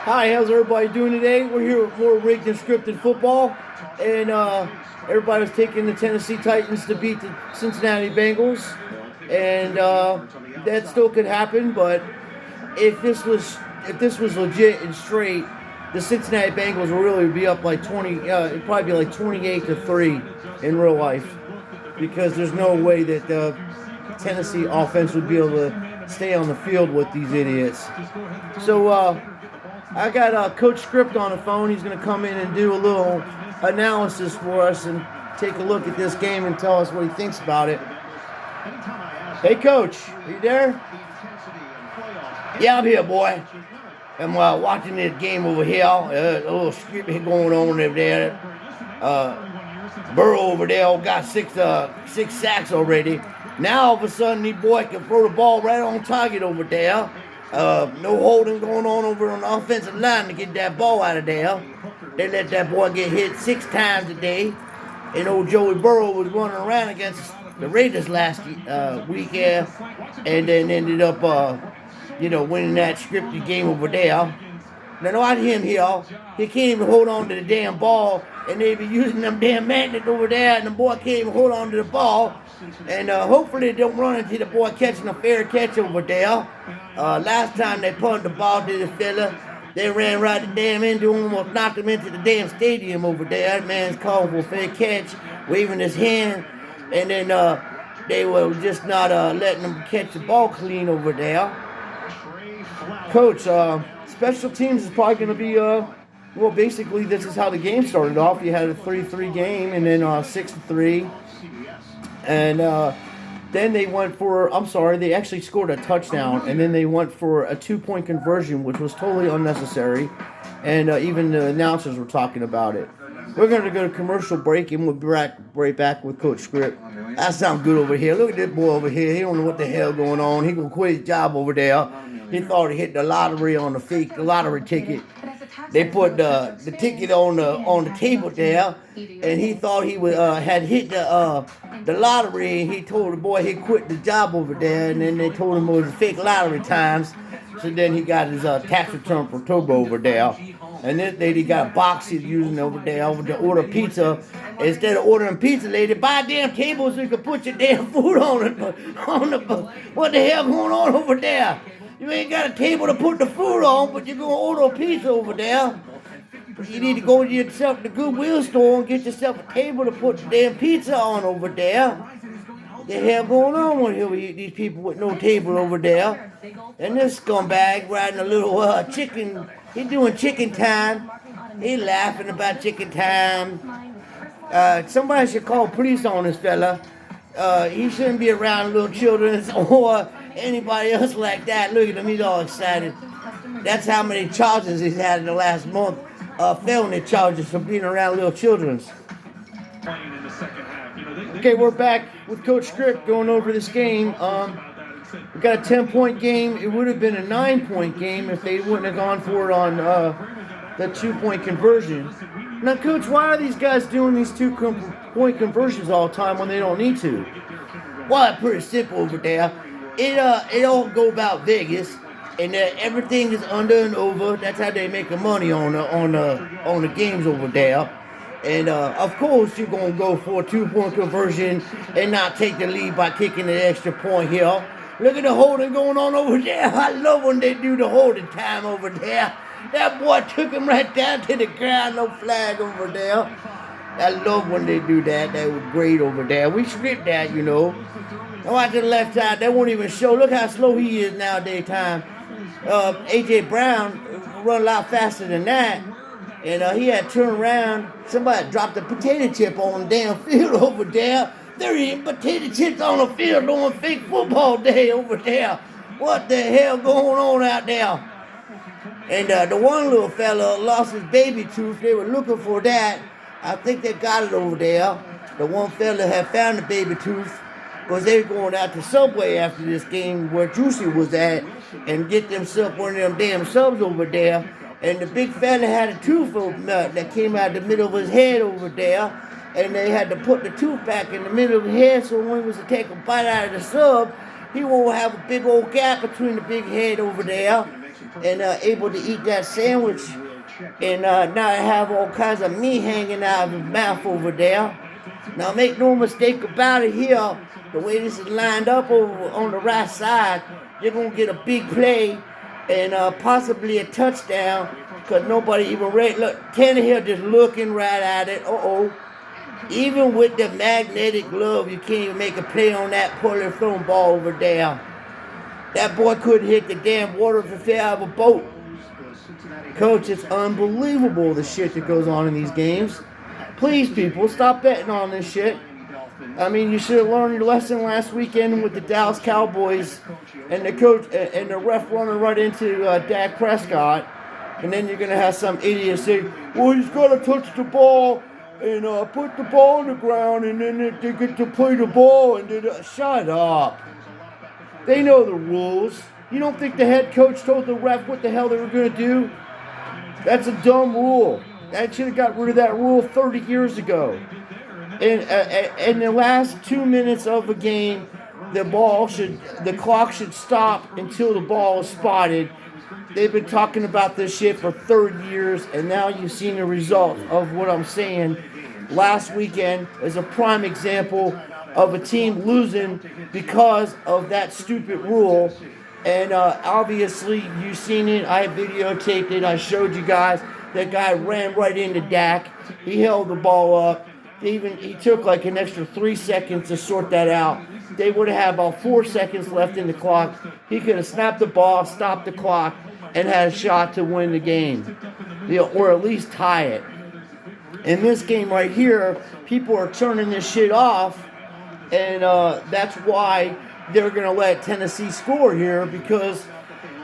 Hi, how's everybody doing today? We're here with more rigged and scripted football, and everybody was taking the Tennessee Titans to beat the Cincinnati Bengals, and that still could happen. But if this was if this was legit and straight, the Cincinnati Bengals will really be up like 20. It'd probably be like 28-3 in real life, because there's no way that the Tennessee offense would be able to stay on the field with these idiots. So I got Coach Script on the phone. He's going to come in and do a little analysis for us and take a look at this game and tell us what he thinks about it. Hey, Coach, are you there? Yeah, I'm here, boy. I'm watching this game over here. A little script going on over there. Burrow over there got six sacks already. Now all of a sudden, these boy can throw the ball right on target over there. No holding going on over on the offensive line to get that ball out of there. They let that boy get hit 6 times a day. And old Joey Burrow was running around against the Raiders last week, and then ended up, winning that scripted game over there. Now, watch him here. He can't even hold on to the damn ball, and they be using them damn magnets over there, and the boy can't even hold on to the ball. And hopefully they don't run into the boy catching a fair catch over there. Last time they punted the ball to the fella, they ran right the damn into him, almost knocked him into the damn stadium over there. That man's calling for a fair catch, waving his hand, and then they were just not letting him catch the ball clean over there. Coach, special teams is probably going to be, well, basically this is how the game started off. You had a 3-3 game, and then 6-3. And then they went for, they actually scored a touchdown, and then they went for a 2-point conversion, which was totally unnecessary. And even the announcers were talking about it. We're going to go to commercial break, and we'll be right back with Coach Script. That sounds good over here. Look at this boy over here. He don't know what the hell going on. He going to quit his job over there. He thought he hit the lottery on the fake lottery ticket. They put the ticket on the table there, and he thought he had hit the lottery. And he told the boy he quit the job over there, and then they told him it was fake lottery times. So then he got his tax return for Turbo over there. And this lady got a box he's using over there to order pizza. Instead of ordering pizza, lady, buy a damn table so you can put your damn food on it. What the hell going on over there? You ain't got a table to put the food on, but you're going to order a pizza over there. You need to go to yourself to the Goodwill store and get yourself a table to put the damn pizza on over there. What the hell going on with here? These people with no table over there. And this scumbag riding a little chicken. He doing chicken time. He laughing about chicken time. Somebody should call police on this fella. He shouldn't be around little children or anybody else like that. Look at him, he's all excited. That's how many charges he's had in the last month. Felony charges for being around little children. Okay, we're back with Coach Script going over this game. We got a 10-point game. It would have been a 9-point game if they wouldn't have gone for it on the 2-point conversion. Now, Coach, why are these guys doing these 2-point conversions all the time when they don't need to? Well, it's pretty simple over there. It all go about Vegas, and everything is under and over. That's how they make the money on the games over there. And of course, you're gonna go for a 2-point conversion and not take the lead by kicking an extra point here. Look at the holding going on over there. I love when they do the holding time over there. That boy took him right down to the ground. No flag over there. I love when they do that. That was great over there. We script that, you know. Now watch the left side. That won't even show. Look how slow he is nowadays time. A.J. Brown run a lot faster than that. And he had turned around. Somebody dropped a potato chip on the damn field over there. They're eating potato chips on the field on fake football day over there. What the hell going on out there? And the one little fella lost his baby tooth. They were looking for that. I think they got it over there. The one fella had found the baby tooth because they were going out to Subway after this game where Juicy was at and get themselves one of them damn subs over there. And the big fella had a tooth that came out the middle of his head over there. And they had to put the tooth back in the middle of his head so when he was to take a bite out of the sub, he won't have a big old gap between the big head over there and able to eat that sandwich and not have all kinds of meat hanging out of his mouth over there. Now make no mistake about it here, the way this is lined up over on the right side, you're going to get a big play and possibly a touchdown because nobody even read. Look, Tannehill just looking right at it. Even with the magnetic glove, you can't even make a play on that poorly thrown ball over there. That boy couldn't hit the damn water if it fell out of a boat. Coach, it's unbelievable the shit that goes on in these games. Please, people, stop betting on this shit. I mean, you should have learned your lesson last weekend with the Dallas Cowboys and the coach and the ref running right into Dak Prescott. And then you're going to have some idiot say, well, he's got to touch the ball and put the ball on the ground and then they get to play the ball. And shut up. They know the rules. You don't think the head coach told the ref what the hell they were going to do? That's a dumb rule. That should have got rid of that rule 30 years ago. In the last 2 minutes of a game, the clock should stop until the ball is spotted. They've been talking about this shit for 30 years, and now you've seen the result of what I'm saying. Last weekend is a prime example of a team losing because of that stupid rule. And obviously, you've seen it. I videotaped it. I showed you guys. That guy ran right into Dak. He held the ball up. He took like an extra 3 seconds to sort that out. They would have had about 4 seconds left in the clock. He could have snapped the ball, stopped the clock, and had a shot to win the game. Or at least tie it. In this game right here, people are turning this shit off. And that's why they're going to let Tennessee score here. Because,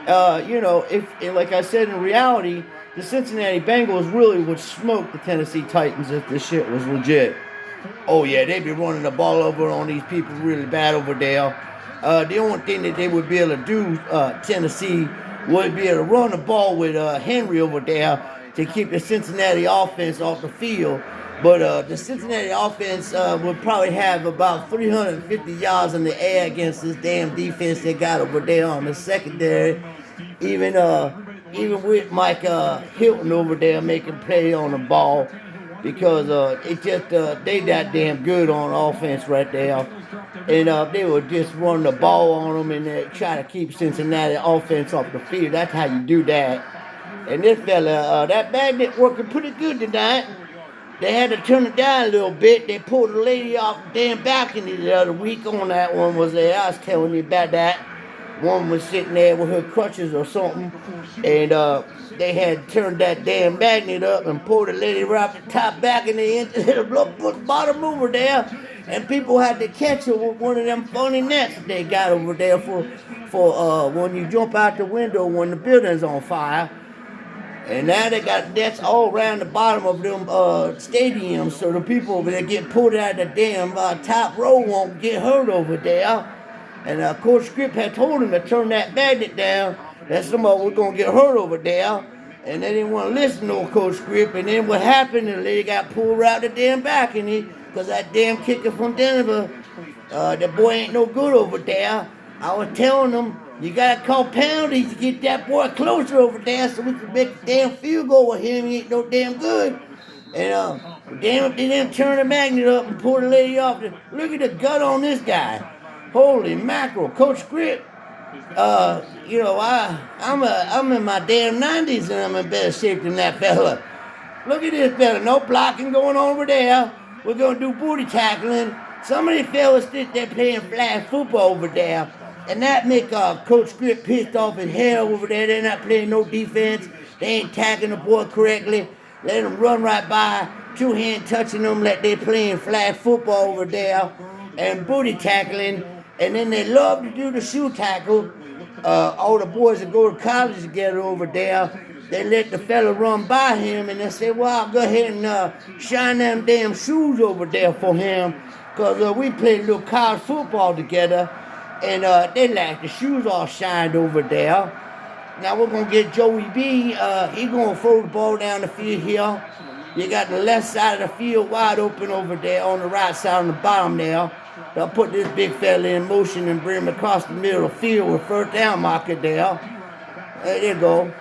if like I said, in reality, the Cincinnati Bengals really would smoke the Tennessee Titans if this shit was legit. Oh, yeah, they'd be running the ball over on these people really bad over there. The only thing that they would be able to do, Tennessee, would be able to run the ball with Henry over there to keep the Cincinnati offense off the field. But the Cincinnati offense would probably have about 350 yards in the air against this damn defense they got over there on the secondary. Even with Mike Hilton over there making play on the ball, because they that damn good on offense right there, and they would just run the ball on them and try to keep Cincinnati offense off the field. That's how you do that. And this fella, that magnet working pretty good tonight. They had to turn it down a little bit. They pulled a lady off the damn balcony the other week on that one was there. I was telling you about that. One was sitting there with her crutches or something, and they had turned that damn magnet up and pulled the lady right off the top back and they into the bottom over there, and people had to catch her with one of them funny nets they got over there for when you jump out the window when the building's on fire. And now they got nets all around the bottom of them stadiums, so the people that get pulled out of the damn top row won't get hurt over there. And Coach Script had told him to turn that magnet down, that somebody was going to get hurt over there. And they didn't want to listen to Coach Script. And then what happened, the lady got pulled out the damn balcony because that damn kicker from Denver, that boy ain't no good over there. I was telling them, you got to call penalties to get that boy closer over there so we can make a damn field goal with him. He ain't no damn good. And damn if they didn't turn the magnet up and pull the lady off. Look at the gut on this guy. Holy mackerel, Coach Script. I'm in my damn 90s and I'm in better shape than that fella. Look at this fella, no blocking going on over there. We're gonna do booty tackling. Some of these fellas think they're playing flag football over there, and that make Coach Script pissed off as hell over there. They're not playing no defense. They ain't tagging the boy correctly. Let them run right by, two hand touching them like they playing flag football over there, and booty tackling. And then they love to do the shoe tackle. All the boys that go to college together over there, they let the fella run by him and they say, well, I'll go ahead and shine them damn shoes over there for him because we played a little college football together and they like the shoes all shined over there. Now we're going to get Joey B. He's going to throw the ball down the field here. You got the left side of the field wide open over there on the right side on the bottom there. They'll put this big fella in motion and bring him across the middle of the field with first down marker there. There you go.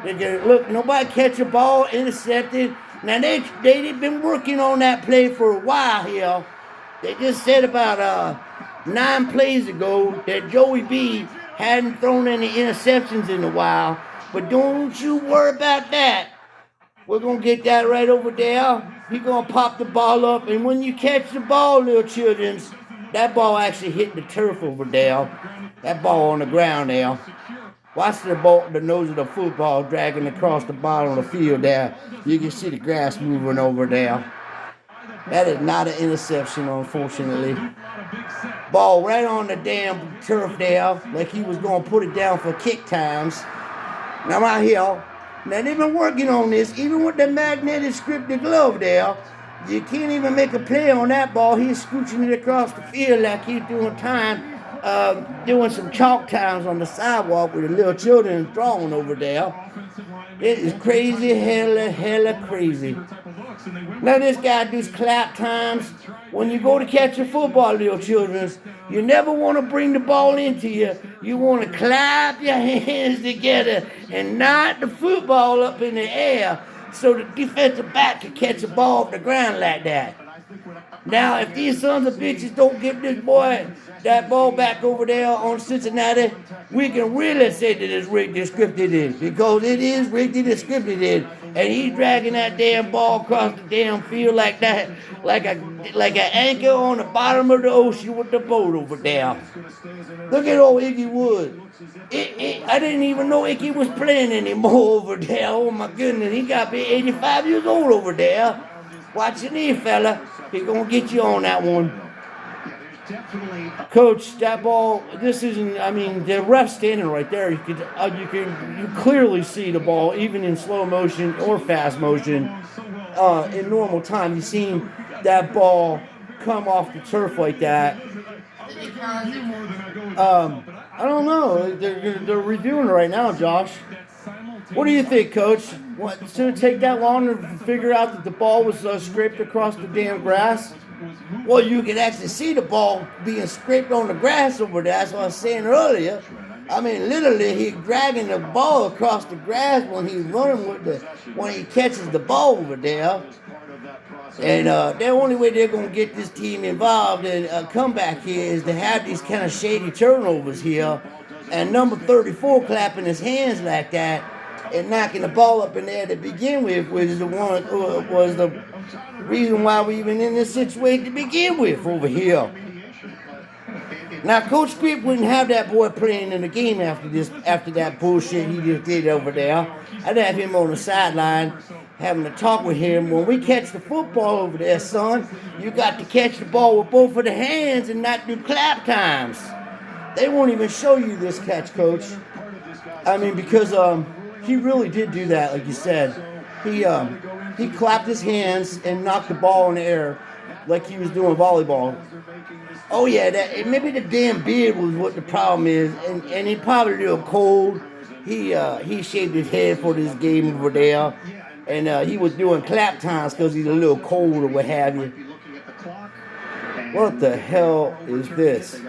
Look, nobody catch a ball, intercepted. Now they've been working on that play for a while here. They just said about 9 plays ago that Joey B hadn't thrown any interceptions in a while. But don't you worry about that. We're going to get that right over there. He's going to pop the ball up. And when you catch the ball, little children, that ball actually hit the turf over there. That ball on the ground there. Watch the nose of the football dragging across the bottom of the field there. You can see the grass moving over there. That is not an interception, unfortunately. Ball right on the damn turf there, like he was going to put it down for kick times. Now right here, now they've been working on this, even with the magnetic scripted glove there. You can't even make a play on that ball. He's scooching it across the field like he's doing time. Doing some chalk times on the sidewalk with the little children throwing over there. It is crazy, hella crazy. Now this guy does clap times. When you go to catch a football, little children, you never want to bring the ball into you. You want to clap your hands together and knock the football up in the air so the defensive back can catch a ball off the ground like that. Now, if these sons of bitches don't give this boy that ball back over there on Cincinnati, we can really say that it's rigged and scripted in, because it is rigged and scripted in, and he's dragging that damn ball across the damn field like that, like an anchor on the bottom of the ocean with the boat over there. Look at old Iggy Wood. I didn't even know Iggy was playing anymore over there. Oh my goodness, he got to be 85 years old over there. Watching here, fella. He's going to get you on that one. Coach, that ball, this isn't, I mean, the ref standing right there. You clearly see the ball, even in slow motion or fast motion. In normal time, you've seen that ball come off the turf like that. I don't know. They're reviewing it right now, Josh. What do you think, Coach? What, should it take that long to figure out that the ball was scraped across the damn grass? Well, you can actually see the ball being scraped on the grass over there. That's what I was saying earlier. I mean, literally, he's dragging the ball across the grass when he's running when he catches the ball over there. And the only way they're going to get this team involved in a comeback here is to have these kind of shady turnovers here. And number 34 clapping his hands like that and knocking the ball up in there to begin with was the reason why we even in this situation to begin with over here. Now, Coach Script wouldn't have that boy playing in the game after that bullshit he just did over there. I'd have him on the sideline having a talk with him. When we catch the football over there, son, you got to catch the ball with both of the hands and not do clap times. They won't even show you this catch, Coach. I mean, because he really did do that, like you said. He clapped his hands and knocked the ball in the air like he was doing volleyball. Oh yeah, maybe the damn beard was what the problem is, and he probably a little cold. He shaved his head for this game over there, and he was doing clap times because he's a little cold or what have you. What the hell is this?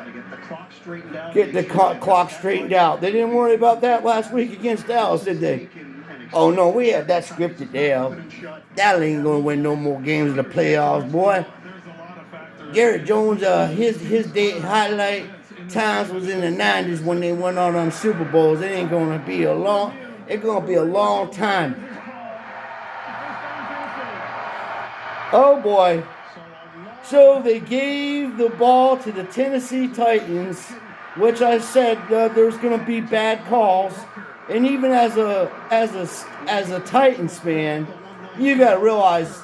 Get the clock straightened out. They didn't worry about that last week against Dallas, did they? Oh no, we had that scripted there. Dallas ain't gonna win no more games in the playoffs, boy. Garrett Jones, his day highlight times was in the 90s when they went on them Super Bowls. It ain't gonna be a long. It's gonna be a long time. Oh boy. So they gave the ball to the Tennessee Titans, which I said there's going to be bad calls. And even as a Titans fan, you got to realize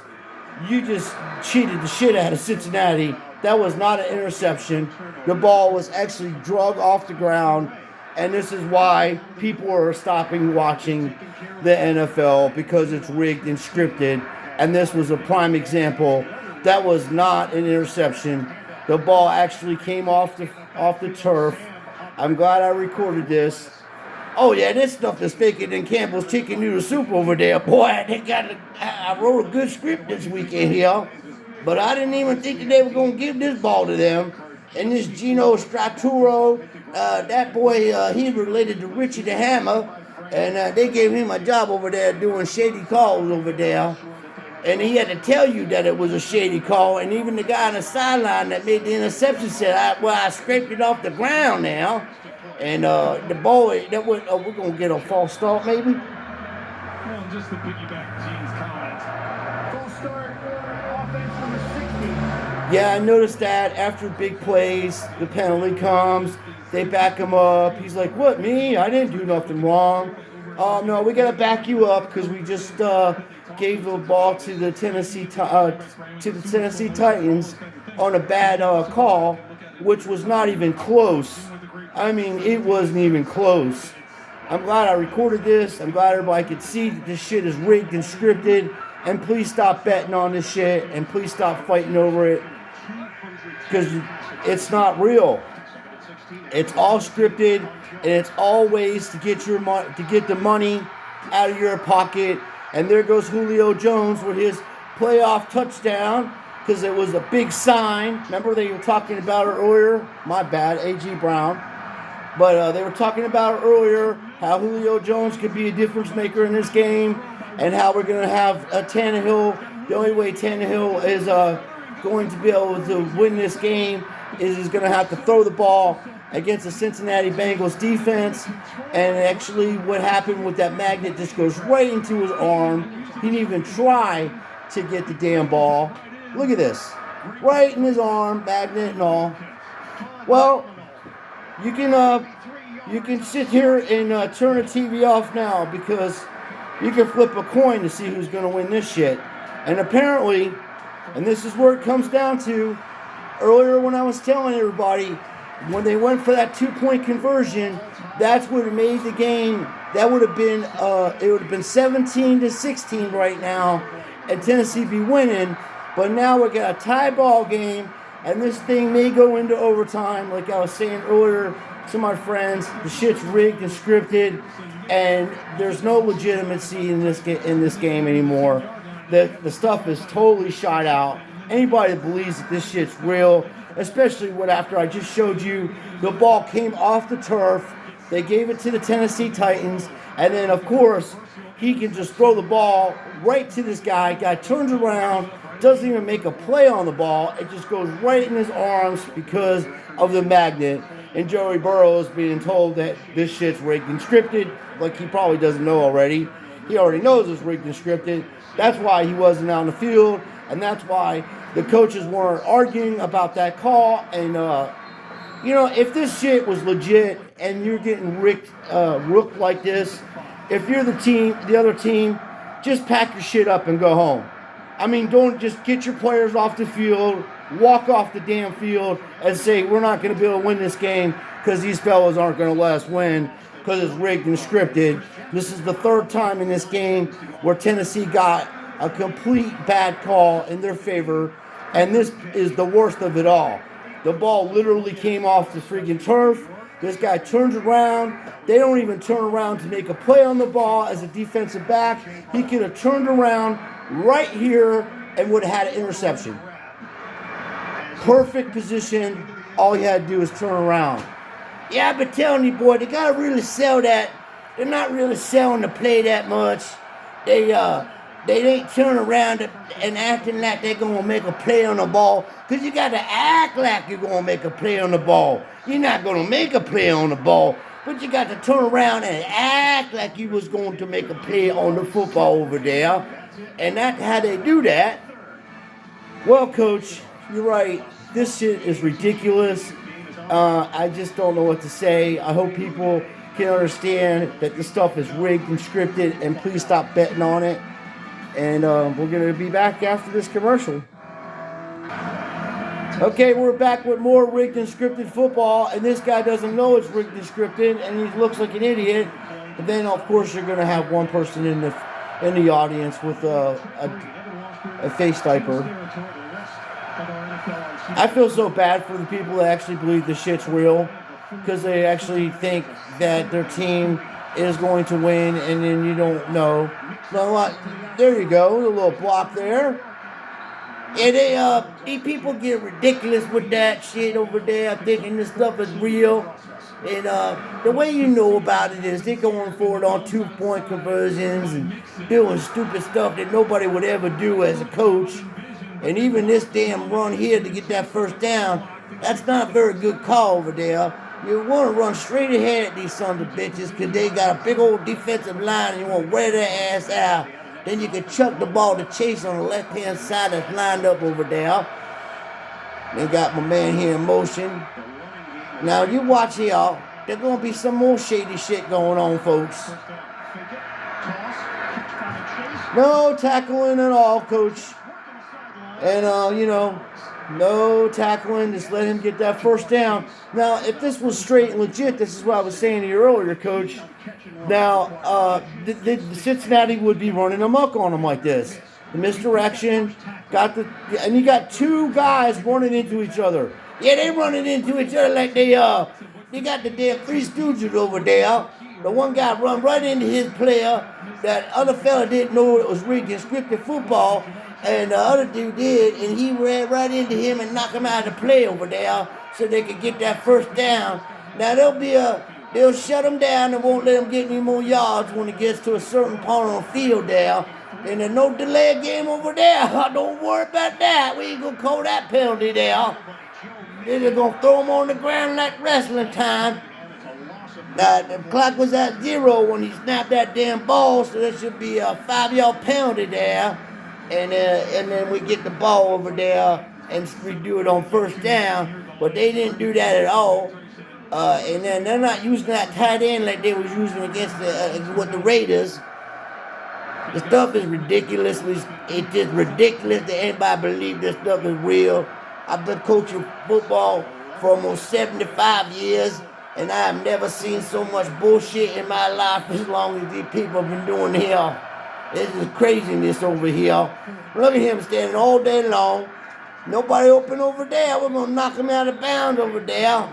you just cheated the shit out of Cincinnati. That was not an interception. The ball was actually dragged off the ground, and this is why people are stopping watching the NFL, because it's rigged and scripted. And this was a prime example. That was not an interception. The ball actually came off the turf. I'm glad I recorded this. Oh yeah, this stuff is faker than Campbell's chicken noodle soup over there. Boy, I wrote a good script this weekend here, but I didn't even think that they were gonna give this ball to them. And this Gino Straturo, that boy, he's related to Richie the Hammer. And they gave him a job over there doing shady calls over there. And he had to tell you that it was a shady call. And even the guy on the sideline that made the interception said, I scraped it off the ground now. And the ball, we're going to get a false start maybe? Well, just to piggyback Gene's comment. False start, offense number 60. Yeah, I noticed that after big plays, the penalty comes. They back him up. He's like, what, me? I didn't do nothing wrong. No, we got to back you up because we just gave the ball to the Tennessee Titans on a bad call, which was not even close. I mean, it wasn't even close. I'm glad I recorded this. I'm glad everybody could see that this shit is rigged and scripted. And please stop betting on this shit. And please stop fighting over it. Because it's not real. It's all scripted. And it's all ways to get the money out of your pocket. And there goes Julio Jones with his playoff touchdown. Because it was a big sign. Remember they were talking about it earlier? My bad, A.G. Brown. But they were talking about it earlier, how Julio Jones could be a difference maker in this game, and how we're going to have Tannehill. The only way Tannehill is going to be able to win this game is he's going to have to throw the ball against the Cincinnati Bengals defense. And actually what happened with that magnet just goes right into his arm. He didn't even try to get the damn ball. Look at this. Right in his arm, magnet and all. Well, you can sit here and turn the TV off now because you can flip a coin to see who's going to win this shit. And apparently, and this is where it comes down to, earlier when I was telling everybody, when they went for that 2-point conversion, that's what made the game. That would have been, it would have been 17-16 right now, and Tennessee be winning. But now we got a tie ball game. And this thing may go into overtime, like I was saying earlier to my friends. The shit's rigged and scripted, and there's no legitimacy in this game anymore. The stuff is totally shot out. Anybody that believes that this shit's real, especially after I just showed you, the ball came off the turf. They gave it to the Tennessee Titans, and then of course he can just throw the ball right to this guy. Guy turns around. Doesn't even make a play on the ball. It just goes right in his arms because of the magnet. And Joey Burrow is being told that this shit's rigged and scripted, like he probably doesn't know already. He already knows it's rigged and scripted. That's why he wasn't on the field, and that's why the coaches weren't arguing about that call. And if this shit was legit and you're getting rooked like this, if you're the other team, just pack your shit up and go home. I mean, don't just get your players off the field, walk off the damn field, and say, we're not going to be able to win this game because these fellas aren't going to let us win because it's rigged and scripted. This is the third time in this game where Tennessee got a complete bad call in their favor, and this is the worst of it all. The ball literally came off the freaking turf. This guy turns around. They don't even turn around to make a play on the ball as a defensive back. He could have turned around right here and would have had an interception. Perfect position. All he had to do was turn around. Yeah, I've been telling you, boy, they gotta really sell that. They're not really selling the play that much. They ain't turning around and acting like they're gonna make a play on the ball. Cause you gotta act like you're gonna make a play on the ball. You're not gonna make a play on the ball, but you got to turn around and act like you was going to make a play on the football over there. And that's how they do that. Well, Coach, you're right. This shit is ridiculous. I just don't know what to say. I hope people can understand that this stuff is rigged and scripted, and please stop betting on it. And we're going to be back after this commercial. Okay, we're back with more rigged and scripted football, and this guy doesn't know it's rigged and scripted, and he looks like an idiot. But then, of course, you're going to have one person in the audience with a face diaper. I feel so bad for the people that actually believe this shit's real, because they actually think that their team is going to win, and then you don't know. Well, there you go, the little block there. Yeah, these people get ridiculous with that shit over there, thinking this stuff is real. And the way you know about it is they're going for it on 2-point conversions and doing stupid stuff that nobody would ever do as a coach. And even this damn run here to get that first down, that's not a very good call over there. You want to run straight ahead at these sons of bitches because they got a big old defensive line and you want to wear their ass out. Then you can chuck the ball to Chase on the left-hand side that's lined up over there. They got my man here in motion. Now, you watch here. There's going to be some more shady shit going on, folks. No tackling at all, coach. And, no tackling. Just let him get that first down. Now, if this was straight and legit, this is what I was saying to you earlier, coach. Now, the Cincinnati would be running amok on him like this. The misdirection, and you got two guys running into each other. Yeah, they running into each other like they got the damn Three Stooges over there. The one guy run right into his player. That other fella didn't know it was rigged and scripted football, and the other dude did, and he ran right into him and knocked him out of the play over there so they could get that first down. Now they'll shut him down and won't let him get any more yards when it gets to a certain part on the field there. And there's no delay game over there. Don't worry about that. We ain't gonna call that penalty there. They're just gonna throw him on the ground like wrestling time. The clock was at 0 when he snapped that damn ball, so there should be a 5-yard penalty there. And then we get the ball over there and we do it on first down. But they didn't do that at all. And then they're not using that tight end like they was using against with the Raiders. The stuff is ridiculous. It's just ridiculous that anybody believe this stuff is real. I've been coaching football for almost 75 years, and I have never seen so much bullshit in my life as long as these people have been doing here. This is craziness over here. Look at him standing all day long. Nobody open over there. We're going to knock him out of bounds over there.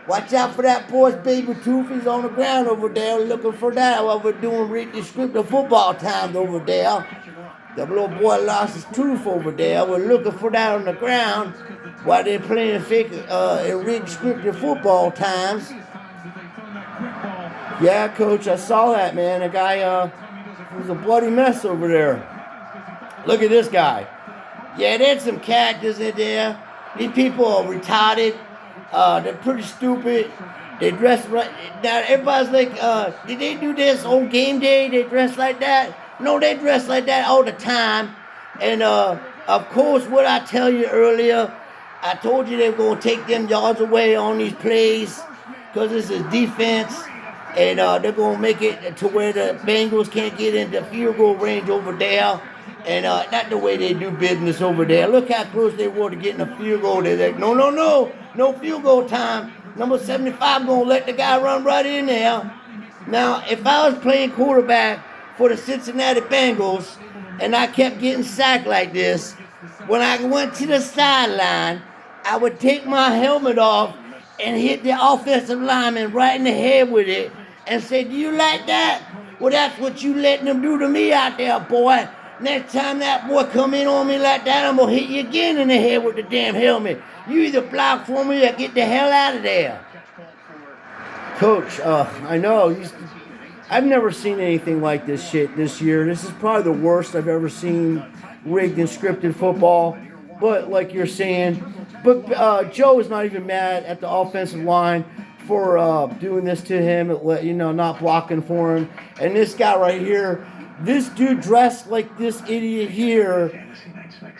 Watch out for that boy's baby tooth. He's on the ground over there looking for that while we're doing descriptive football times over there. The little boy lost his tooth over there. We're looking for that on the ground while they're playing fake descriptive football times. Yeah, coach, I saw that, man. The guy was a bloody mess over there. Look at this guy. Yeah, there's some characters in there. These people are retarded. They're pretty stupid. They dress right. Now, everybody's like, did they do this on game day? They dress like that? No, they dress like that all the time. And, of course, what I tell you earlier, I told you they were going to take them yards away on these plays because this is defense. And they're going to make it to where the Bengals can't get into field goal range over there. And not the way they do business over there. Look how close they were to getting a field goal. They're like, no field goal time. Number 75 going to let the guy run right in there. Now, if I was playing quarterback for the Cincinnati Bengals and I kept getting sacked like this, when I went to the sideline, I would take my helmet off and hit the offensive lineman right in the head with it and say, do you like that? Well, that's what you letting them do to me out there, boy. Next time that boy come in on me like that, I'm going to hit you again in the head with the damn helmet. You either block for me or get the hell out of there. Coach, I know. I've never seen anything like this shit this year. This is probably the worst I've ever seen rigged and scripted football. But like you're saying, Joe is not even mad at the offensive line for doing this to him, not blocking for him. And this guy right here, this dude dressed like this idiot here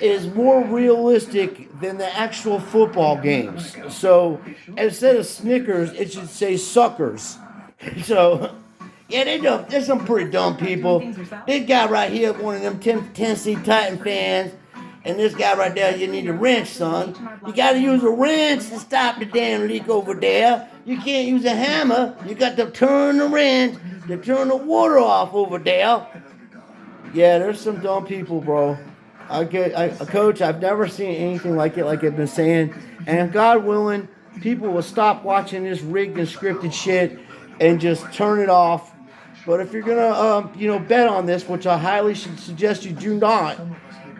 is more realistic than the actual football games. So instead of Snickers, it should say suckers. So, yeah, there's some pretty dumb people. This guy right here, one of them Tennessee Titan fans, and this guy right there, you need a wrench, son. You got to use a wrench to stop the damn leak over there. You can't use a hammer. You got to turn the wrench to turn the water off over there. Yeah, there's some dumb people, bro. Coach, I've never seen anything like it, like I've been saying. And God willing, people will stop watching this rigged and scripted shit and just turn it off. But if you're gonna, bet on this, which I highly should suggest you do not,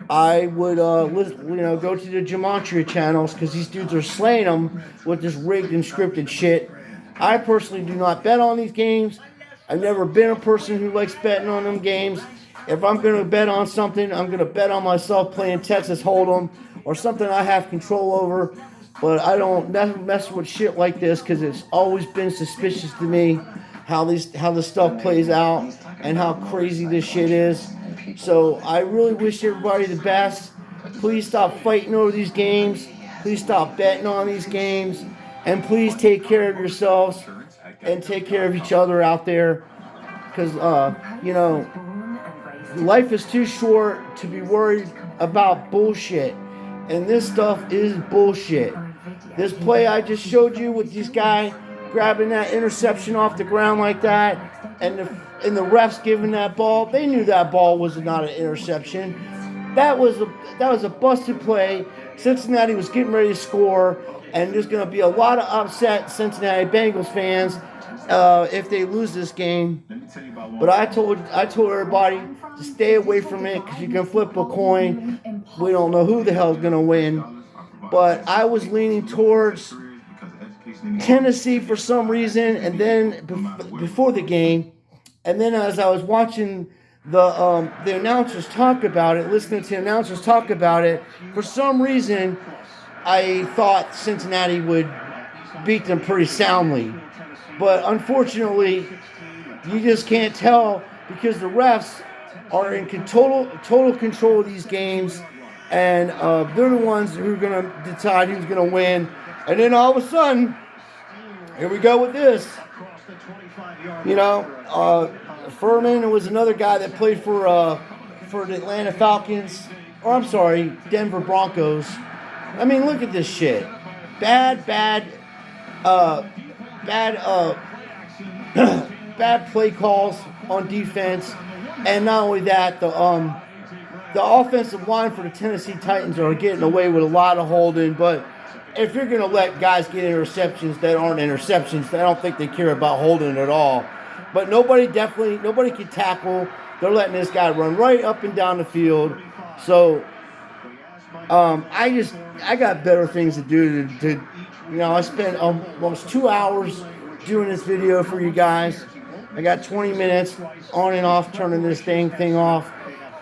I would, go to the Gematria channels because these dudes are slaying them with this rigged and scripted shit. I personally do not bet on these games. I've never been a person who likes betting on them games. If I'm going to bet on something, I'm going to bet on myself playing Texas Hold'em or something I have control over. But I don't mess with shit like this because it's always been suspicious to me how this stuff plays out and how crazy this shit is. So I really wish everybody the best. Please stop fighting over these games. Please stop betting on these games. And please take care of yourselves and take care of each other out there. Because, life is too short to be worried about bullshit. And this stuff is bullshit. This play I just showed you with this guy grabbing that interception off the ground like that, and the refs giving that ball, they knew that ball was not an interception. That was a busted play. Cincinnati was getting ready to score, and there's going to be a lot of upset Cincinnati Bengals fans if they lose this game. But I told everybody to stay away from it because you can flip a coin. We don't know who the hell is going to win. But I was leaning towards Tennessee for some reason, and then before the game, and then as I was watching the announcers talk about it, listening to the announcers talk about it, for some reason I thought Cincinnati would beat them pretty soundly. But unfortunately, you just can't tell because the refs are in total control of these games, and they're the ones who are going to decide who's going to win. And then all of a sudden, here we go with this. Furman was another guy that played for the Atlanta Falcons, or I'm sorry, Denver Broncos. I mean, look at this shit. Bad play calls on defense, and not only that, the offensive line for the Tennessee Titans are getting away with a lot of holding. But if you're going to let guys get interceptions that aren't interceptions, I don't think they care about holding at all. But nobody can tackle. They're letting this guy run right up and down the field. So I got better things to do. I spent almost 2 hours doing this video for you guys. I got 20 minutes on and off turning this thing off.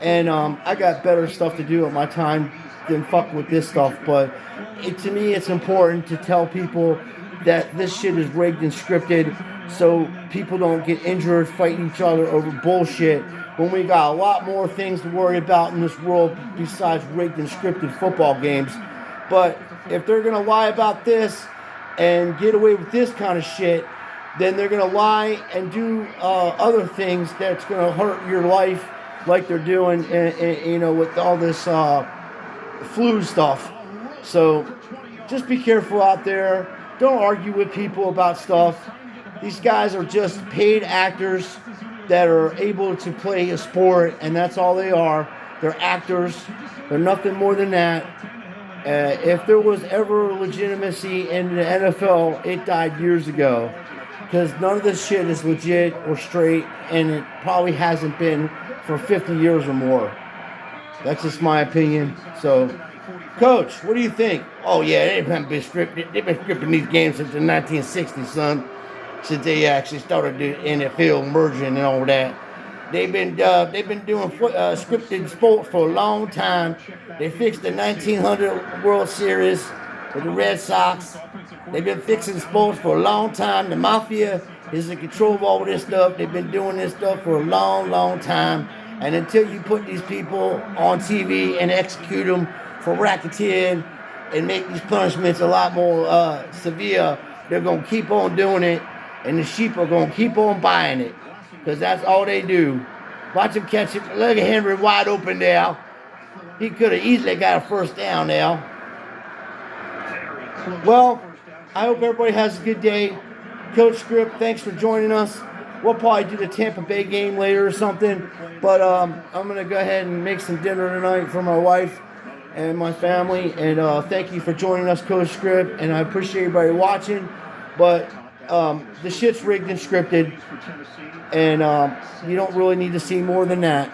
And I got better stuff to do with my time than fuck with this stuff. But to me, it's important to tell people that this shit is rigged and scripted so people don't get injured fighting each other over bullshit when we got a lot more things to worry about in this world besides rigged and scripted football games. But if they're going to lie about this and get away with this kind of shit, then they're going to lie and do other things that's going to hurt your life like they're doing, with all this flu stuff. So just be careful out there. Don't argue with people about stuff. These guys are just paid actors that are able to play a sport, and that's all they are. They're actors. They're nothing more than that. If there was ever legitimacy in the NFL, it died years ago. Because none of this shit is legit or straight, and it probably hasn't been for 50 years or more. That's just my opinion. So, Coach, what do you think? Oh, yeah, they've been scripted. They've been scripting these games since the 1960s, son. Since they actually started the NFL merging and all that. They've been doing scripted sports for a long time. They fixed the 1900 World Series with the Red Sox. They've been fixing sports for a long time. The mafia is in control of all this stuff. They've been doing this stuff for a long, long time. And until you put these people on TV and execute them for racketeering and make these punishments a lot more severe, they're going to keep on doing it. And the sheep are going to keep on buying it. Because that's all they do. Watch him catch it. Look at Henry wide open there. He could have easily got a first down now. Well, I hope everybody has a good day. Coach Script, thanks for joining us. We'll probably do the Tampa Bay game later or something. But I'm going to go ahead and make some dinner tonight for my wife and my family. And thank you for joining us, Coach Script. And I appreciate everybody watching. But the shit's rigged and scripted. And you don't really need to see more than that.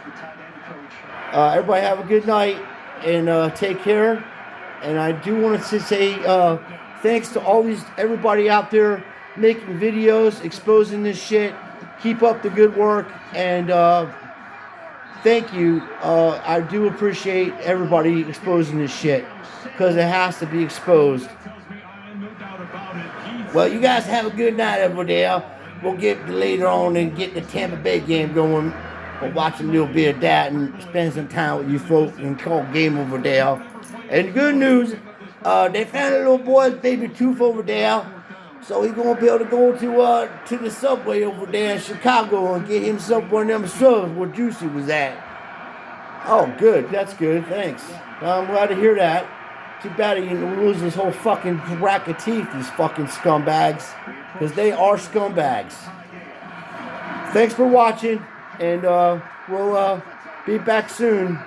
Everybody have a good night and take care. And I do want to say thanks to everybody out there making videos, exposing this shit. Keep up the good work, and thank you. I do appreciate everybody exposing this shit, because it has to be exposed. Well, you guys have a good night over there. We'll get later on and get the Tampa Bay game going. We'll watch a little bit of that and spend some time with you folks and call game over there. And good news, they found a little boy's baby tooth over there. So he's gonna be able to go to the subway over there in Chicago and get himself one of them subs where Juicy was at. Oh, good. That's good. Thanks. I'm glad to hear that. Too bad he didn't lose his whole fucking rack of teeth, these fucking scumbags. Because they are scumbags. Thanks for watching, and we'll be back soon.